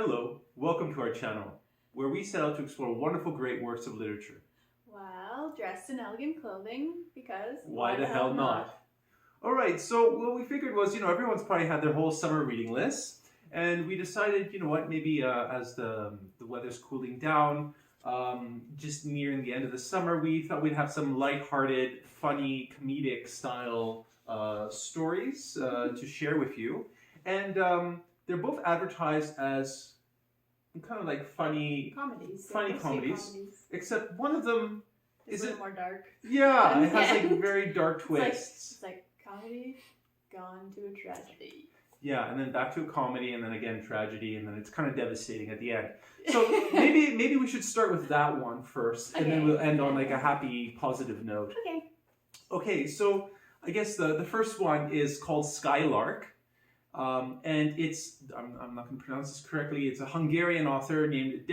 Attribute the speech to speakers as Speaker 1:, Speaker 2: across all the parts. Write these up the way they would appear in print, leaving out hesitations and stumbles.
Speaker 1: Hello, welcome to our channel, where we set out to explore wonderful, great works of literature.
Speaker 2: Well, dressed in elegant clothing, because
Speaker 1: Why the hell not? Alright, so what we figured was, everyone's probably had their whole summer reading list, and we decided, maybe as the weather's cooling down, just nearing the end of the summer, we thought we'd have some lighthearted, funny, comedic style stories to share with you. And they're both advertised as kind of like funny
Speaker 2: comedies.
Speaker 1: comedies. Except one of them
Speaker 2: It's a little more dark.
Speaker 1: Yeah, it has like very dark twists.
Speaker 2: It's like comedy gone to a tragedy.
Speaker 1: Yeah, and then back to a comedy, and then again tragedy, and then it's kind of devastating at the end. So maybe we should start with that one first, and then we'll end on like a happy, positive note.
Speaker 2: Okay.
Speaker 1: Okay, so I guess the first one is called Skylark. And it's, I'm not going to pronounce this correctly, it's a Hungarian author named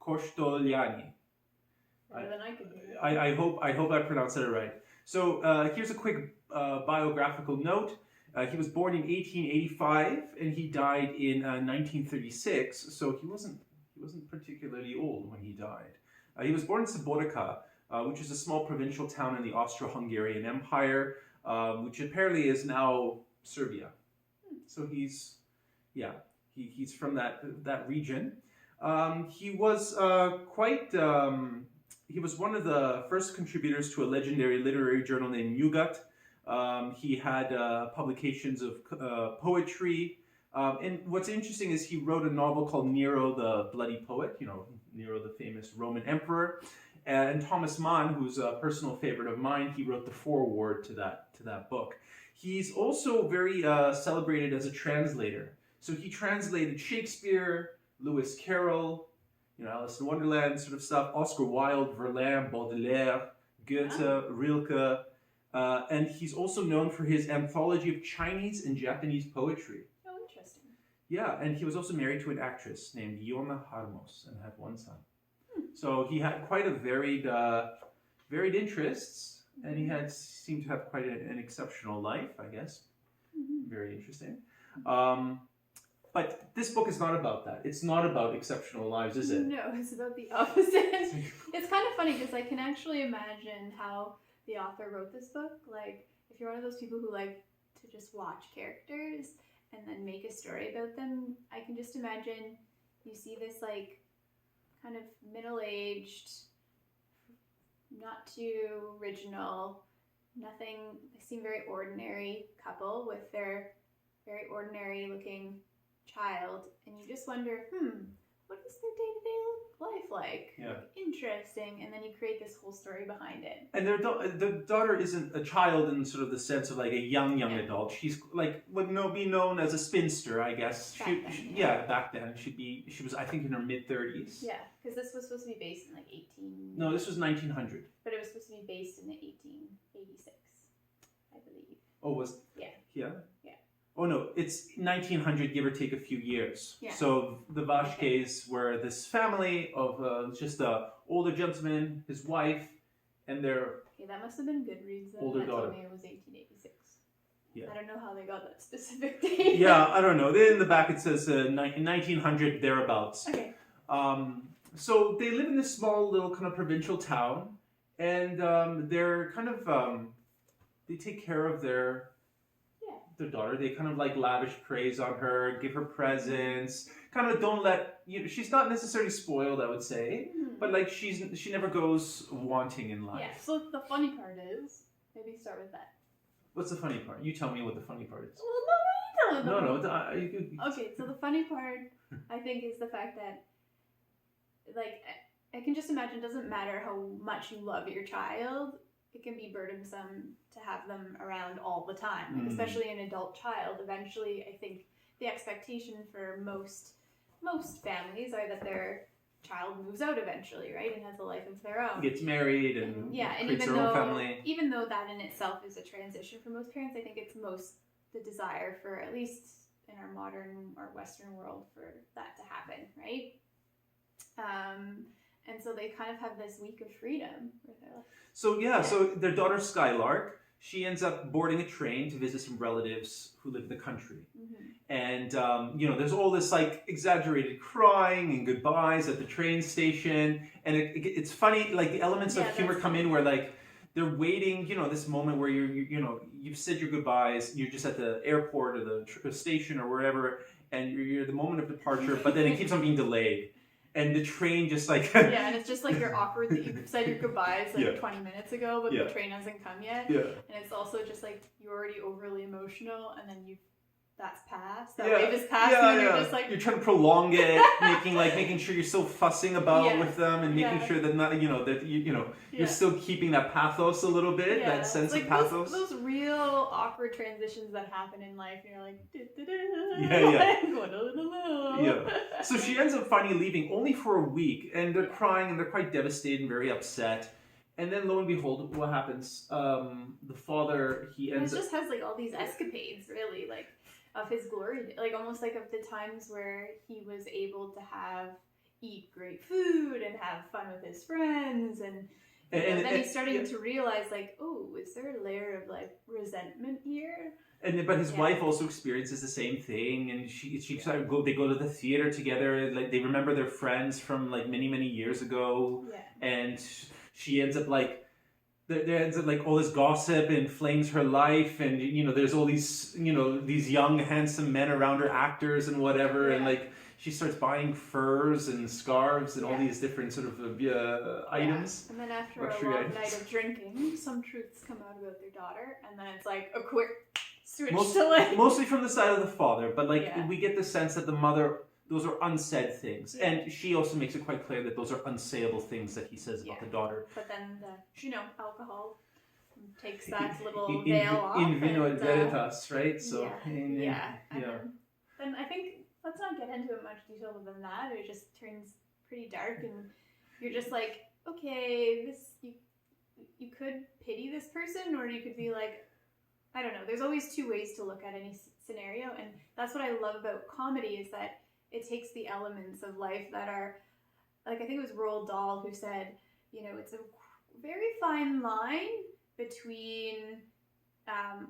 Speaker 1: Kosztolanyi.
Speaker 2: Better than I could do.
Speaker 1: I hope I pronounced it right. So here's a quick biographical note. He was born in 1885 and he died in 1936. So he wasn't particularly old when he died. He was born in Subotica, which is a small provincial town in the Austro-Hungarian Empire, which apparently is now Serbia. So he's from that region. He was he was one of the first contributors to a legendary literary journal named Nyugat. He had publications of poetry. And what's interesting is he wrote a novel called Nero the Bloody Poet, Nero the famous Roman emperor. And Thomas Mann, who's a personal favorite of mine, he wrote the foreword to that book. He's also very celebrated as a translator. So he translated Shakespeare, Lewis Carroll, Alice in Wonderland sort of stuff, Oscar Wilde, Verlaine, Baudelaire, Goethe, Rilke, and he's also known for his anthology of Chinese and Japanese poetry.
Speaker 2: Oh, interesting.
Speaker 1: Yeah, and he was also married to an actress named Iona Harmos and had one son. So he had quite a varied interests. And he seemed to have quite an exceptional life, I guess. Mm-hmm. Very interesting. But this book is not about that. It's not about exceptional lives, is it?
Speaker 2: No, it's about the opposite. It's kind of funny because I can actually imagine how the author wrote this book. Like, if you're one of those people who like to just watch characters and then make a story about them, I can just imagine you see this like kind of middle-aged, not too original, nothing, they seem very ordinary couple with their very ordinary looking child, and you just wonder, what is their day-to-day life like?
Speaker 1: Yeah.
Speaker 2: Like, interesting, and then you create this whole story behind it.
Speaker 1: And the daughter isn't a child in sort of the sense of like a young adult. She's like would be known as a spinster, I guess. Back then she was I think in her mid-30s.
Speaker 2: Yeah, because this was supposed to be based in like 18.
Speaker 1: No, this was 1900.
Speaker 2: But it was supposed to be based in 1886, I believe.
Speaker 1: Oh, was
Speaker 2: yeah.
Speaker 1: Yeah.
Speaker 2: Yeah.
Speaker 1: Oh no, it's 1900, give or take a few years.
Speaker 2: Yeah.
Speaker 1: So the Vashkes were this family of just a older gentleman, his wife, and their
Speaker 2: that must have been Goodreads then.
Speaker 1: older daughter.
Speaker 2: Told me it was 1886.
Speaker 1: Yeah.
Speaker 2: I don't know how they got that specific date.
Speaker 1: Yeah, I don't know. In the back it says 1900 thereabouts.
Speaker 2: Okay.
Speaker 1: So they live in this small little kind of provincial town, and they're kind of they take care of their daughter. They kind of like lavish praise on her, give her presents, kind of don't let, she's not necessarily spoiled, I would say, but like she never goes wanting in life.
Speaker 2: Yeah, so the funny part is, maybe start with that.
Speaker 1: What's the funny part? You tell me what the funny part is.
Speaker 2: Well, no, you tell me.
Speaker 1: You could...
Speaker 2: Okay, so the funny part, I think, is the fact that, like, I can just imagine, it doesn't matter how much you love your child, it can be burdensome to have them around all the time, like, especially an adult child. Eventually, I think the expectation for most families are that their child moves out eventually, right, and has a life of their own.
Speaker 1: Gets married and creates their own family.
Speaker 2: Even though that in itself is a transition for most parents, I think it's the desire for, at least in our modern or Western world, for that to happen, right? And so they kind of have this week of freedom.
Speaker 1: So so their daughter Skylark, she ends up boarding a train to visit some relatives who live in the country. And, there's all this like exaggerated crying and goodbyes at the train station. And it's funny, like the elements of humor come in where like they're waiting, this moment where you've said your goodbyes, you're just at the airport or the station or wherever, and you're the moment of departure, but then it keeps on being delayed. And the train just like...
Speaker 2: and it's just like you're awkward that you said your goodbyes 20 minutes ago, but the train hasn't come yet. And it's also just like you're already overly emotional, and then that's passed. That wave is passed, and then you're just like...
Speaker 1: You're trying to prolong it, making sure you're still fussing about with them, and making sure that not, you're still keeping that pathos a little bit, that sense of pathos.
Speaker 2: Those real awkward transitions that happen in life, and you're like...
Speaker 1: So she ends up finally leaving only for a week, and they're crying, and they're quite devastated and very upset. And then lo and behold, what happens? The father, he ends up...
Speaker 2: just has like all these escapades, really, like... of his glory, like almost like of the times where he was able to eat great food and have fun with his friends, and then he's starting to realize like, oh, is there a layer of like resentment here?
Speaker 1: But his wife also experiences the same thing, and they go to the theater together, like they remember their friends from like many years ago, and she ends up like. There ends up like all this gossip inflames her life, and there's all these these young handsome men around her, actors and whatever, and like she starts buying furs and scarves and all these different sort of items.
Speaker 2: And then after a long night of drinking, some truths come out about their daughter, and then it's like a quick switch to like... Mostly
Speaker 1: from the side of the father, but like we get the sense that the mother... Those are unsaid things. And she also makes it quite clear that those are unsayable things that he says about the daughter.
Speaker 2: But then, alcohol takes that little veil off.
Speaker 1: In vino et veritas, right? So,
Speaker 2: then I think, let's not get into it much detail than that. It just turns pretty dark, and you're just like, okay, you could pity this person, or you could be like, I don't know. There's always two ways to look at any scenario, and that's what I love about comedy, is that it takes the elements of life that are, like I think it was Roald Dahl who said, it's a very fine line between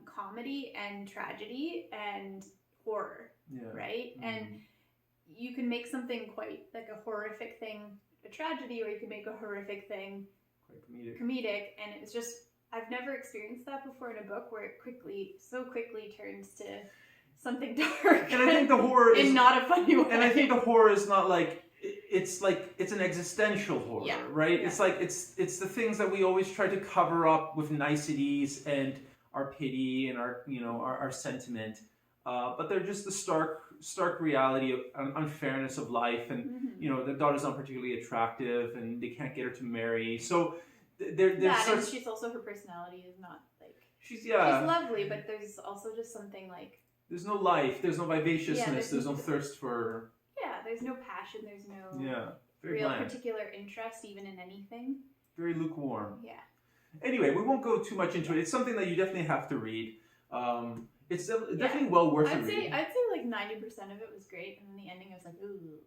Speaker 2: comedy and tragedy and horror, right? And you can make something quite like a horrific thing a tragedy, or you can make a horrific thing
Speaker 1: quite
Speaker 2: comedic. And it's just, I've never experienced that before in a book where it so quickly turns to something dark.
Speaker 1: And I think the horror is
Speaker 2: not a funny way.
Speaker 1: And I think the horror is not like it's an existential horror, right? It's like it's the things that we always try to cover up with niceties and our pity and our sentiment, but they're just the stark reality of unfairness of life, and the daughter's not particularly attractive, and they can't get her to marry. So
Speaker 2: and she's also, her personality is not like she's lovely, but there's also just something like.
Speaker 1: There's no life, there's no vivaciousness, there's no thirst for...
Speaker 2: there's no passion, there's no
Speaker 1: very
Speaker 2: real
Speaker 1: bland.
Speaker 2: Particular interest even in anything.
Speaker 1: Very lukewarm.
Speaker 2: Yeah.
Speaker 1: Anyway, we won't go too much into it. It's something that you definitely have to read. It's definitely well worth it.
Speaker 2: I'd say like 90% of it was great, and then the ending I was like, ooh.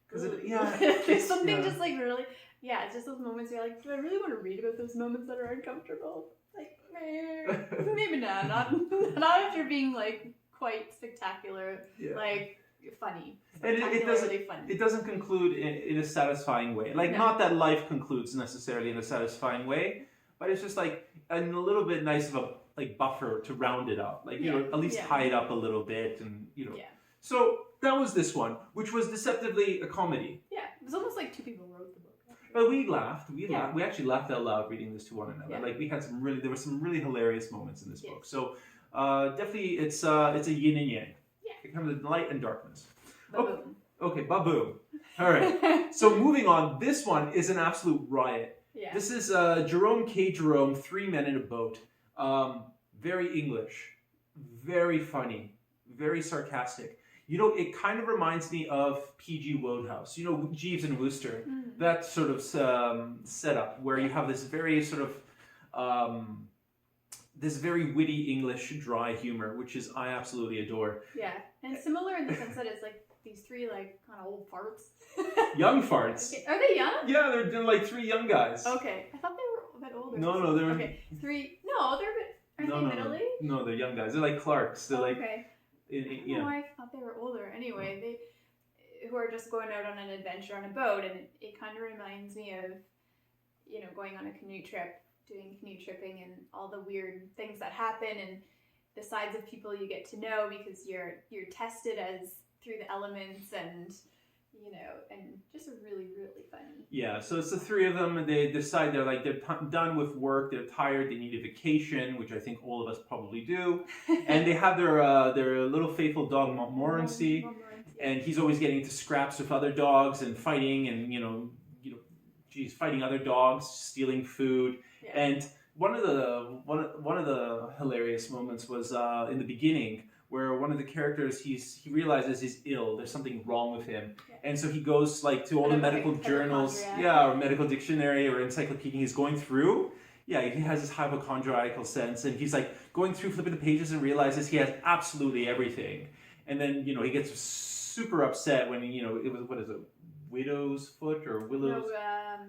Speaker 1: Because
Speaker 2: there's something just like really... Yeah, it's just those moments where you're like, do I really want to read about those moments that are uncomfortable? Like, maybe not. Not if you're being like... quite spectacular, like funny.
Speaker 1: And it doesn't conclude in a satisfying way. Like, not that life concludes necessarily in a satisfying way, but it's just like a little bit nice of a like buffer to round it up. Like, at least tie it up a little bit, and So that was this one, which was deceptively a comedy.
Speaker 2: Yeah, it was almost like two people wrote the book.
Speaker 1: But we laughed. We actually laughed out loud reading this to one another. Yeah. Like, we had there were some really hilarious moments in this book. So. Definitely, it's a yin and yang. Yeah. It comes with light and darkness.
Speaker 2: Ba-boom.
Speaker 1: Okay, ba-boom. All right. So moving on, this one is an absolute riot.
Speaker 2: Yeah.
Speaker 1: This is Jerome K. Jerome, Three Men in a Boat. Very English, very funny, very sarcastic. It kind of reminds me of P.G. Wodehouse. Jeeves and Wooster. Mm-hmm. That sort of setup where you have this very sort of... this very witty English dry humor, which I absolutely adore.
Speaker 2: Yeah, and similar in the sense that it's like these three like kind of old farts.
Speaker 1: Young farts.
Speaker 2: Okay. Are they young?
Speaker 1: Yeah, they're like three young guys.
Speaker 2: Okay, I thought they were a bit older.
Speaker 1: No, they're...
Speaker 2: Okay, three... No, they're a bit... Are they middle-aged?
Speaker 1: No, they're young guys. They're like Clarks. They're like,
Speaker 2: Okay.
Speaker 1: yeah.
Speaker 2: I thought they were older. Anyway, who are just going out on an adventure on a boat, and it kind of reminds me of, going on a canoe trip, doing canoe tripping, and all the weird things that happen, and the sides of people you get to know because you're tested as through the elements, and and just really, really funny.
Speaker 1: Yeah, so it's the three of them, and they decide they're done with work, they're tired, they need a vacation, which I think all of us probably do, and they have their little faithful dog Montmorency, and he's always getting into scraps with other dogs and fighting, and fighting other dogs, stealing food,
Speaker 2: Yeah.
Speaker 1: and one of the hilarious moments was in the beginning, where one of the characters he realizes he's ill. There's something wrong with him, and so he goes to all the medical journals, or medical dictionary or encyclopedia. He's going through. Yeah, he has this hypochondriacal sense, and he's going through, flipping the pages, and realizes he has absolutely everything. And then he gets super upset when it was, what is it, widow's foot or willow's?
Speaker 2: No,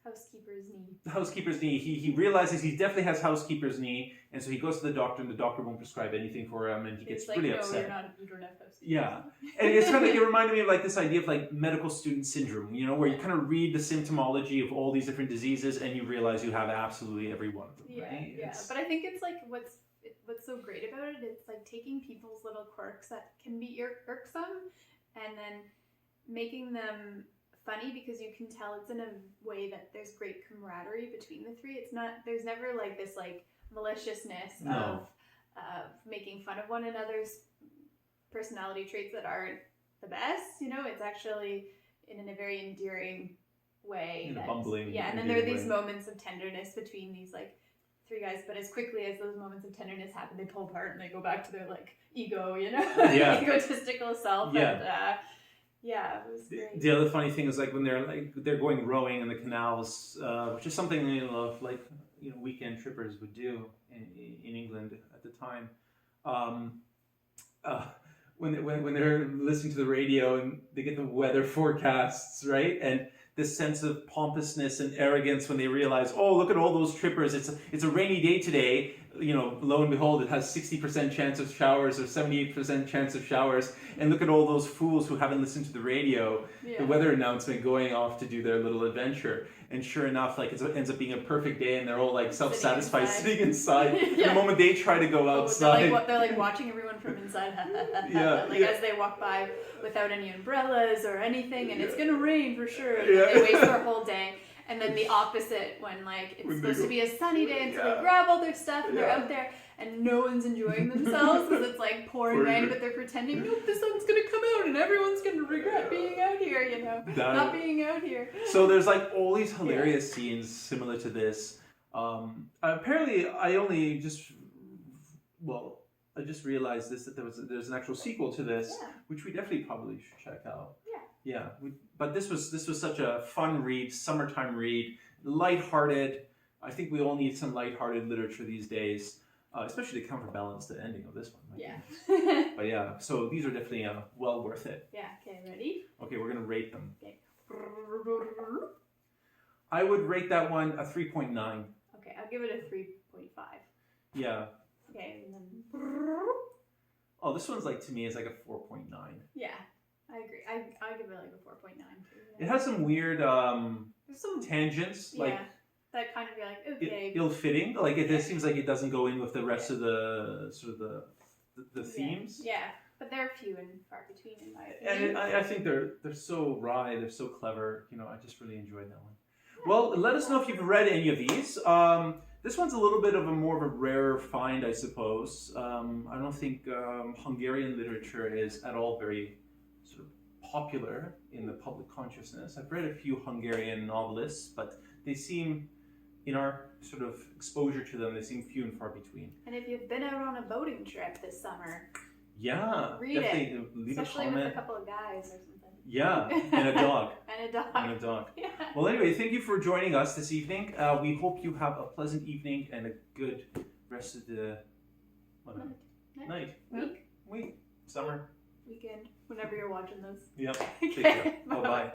Speaker 2: housekeeper's knee.
Speaker 1: Housekeeper's knee. He realizes he definitely has housekeeper's knee, and so he goes to the doctor, and the doctor won't prescribe anything for him, and he gets really upset.
Speaker 2: You don't have housekeeper.
Speaker 1: Yeah, and it's kind of it reminded me of this idea of medical student syndrome, where you kind of read the symptomology of all these different diseases, and you realize you have absolutely every one of them.
Speaker 2: Yeah,
Speaker 1: right?
Speaker 2: yeah. But I think it's what's so great about it. It's taking people's little quirks that can be irksome, and then making them funny, because you can tell it's in a way that there's great camaraderie between the three. There's never this maliciousness of making fun of one another's personality traits that aren't the best. It's actually in a very endearing way.
Speaker 1: In a bumbling.
Speaker 2: Yeah, and then there are these moments of tenderness between these three guys, but as quickly as those moments of tenderness happen, they pull apart and they go back to their ego,
Speaker 1: Yeah.
Speaker 2: egotistical self.
Speaker 1: Yeah.
Speaker 2: And, yeah, it was great.
Speaker 1: The other funny thing is when they're going rowing in the canals, which is something weekend trippers would do in England at the time. When they're listening to the radio and they get the weather forecasts, right, and this sense of pompousness and arrogance when they realize, oh, look at all those trippers, it's a rainy day today. Lo and behold, it has 60% chance of showers or 78% chance of showers. And look at all those fools who haven't listened to the radio, the weather announcement, going off to do their little adventure. And sure enough, it ends up being a perfect day, and they're all self-satisfied, sitting inside. Yeah. The moment they try to go outside,
Speaker 2: they're watching everyone from inside. As they walk by without any umbrellas or anything, and it's gonna rain for sure. And they waste their whole day. And then the opposite, when it's supposed to be a sunny day, and so they grab all their stuff and they're out there, and no one's enjoying themselves because it's pouring rain, but they're pretending, nope, the sun's gonna come out and everyone's gonna regret being out here, not being out here.
Speaker 1: So there's all these hilarious scenes similar to this. Apparently, I just realized that there's an actual sequel to this, which we definitely probably should check out. Yeah, but this was such a fun read, summertime read, lighthearted. I think we all need some lighthearted literature these days, especially to counterbalance the ending of this one. But yeah, so these are definitely well worth it.
Speaker 2: Yeah. Okay, ready?
Speaker 1: Okay, we're gonna rate them.
Speaker 2: Okay.
Speaker 1: I would rate that one a 3.9.
Speaker 2: Okay, I'll give it a 3.5.
Speaker 1: Yeah.
Speaker 2: Okay, and then.
Speaker 1: Oh, this one's to me is a 4.9.
Speaker 2: Yeah. I agree. I give it a 4.9 too.
Speaker 1: Yeah. It has some weird
Speaker 2: there's some
Speaker 1: tangents,
Speaker 2: that kind of be okay.
Speaker 1: Ill-fitting. It seems like it doesn't go in with the rest of the sort of the themes.
Speaker 2: Yeah, but they're few and far between in my opinion.
Speaker 1: And I think they're so wry, they're so clever. I just really enjoyed that one. Well, let us know if you've read any of these. This one's a little bit of a more of a rarer find, I suppose. I don't think Hungarian literature is at all very sort of popular in the public consciousness. I've read a few Hungarian novelists, but they seem, in our sort of exposure to them, they seem few and far between.
Speaker 2: And if you've been out on a boating trip this summer,
Speaker 1: read
Speaker 2: it. Especially with a couple of guys or something.
Speaker 1: Yeah, and a dog.
Speaker 2: And a dog. Yeah.
Speaker 1: Well, anyway, thank you for joining us this evening. We hope you have a pleasant evening and a good rest of the night. Week. Summer.
Speaker 2: Weekend. Whenever you're watching this.
Speaker 1: Yep. Take care. Bye-bye.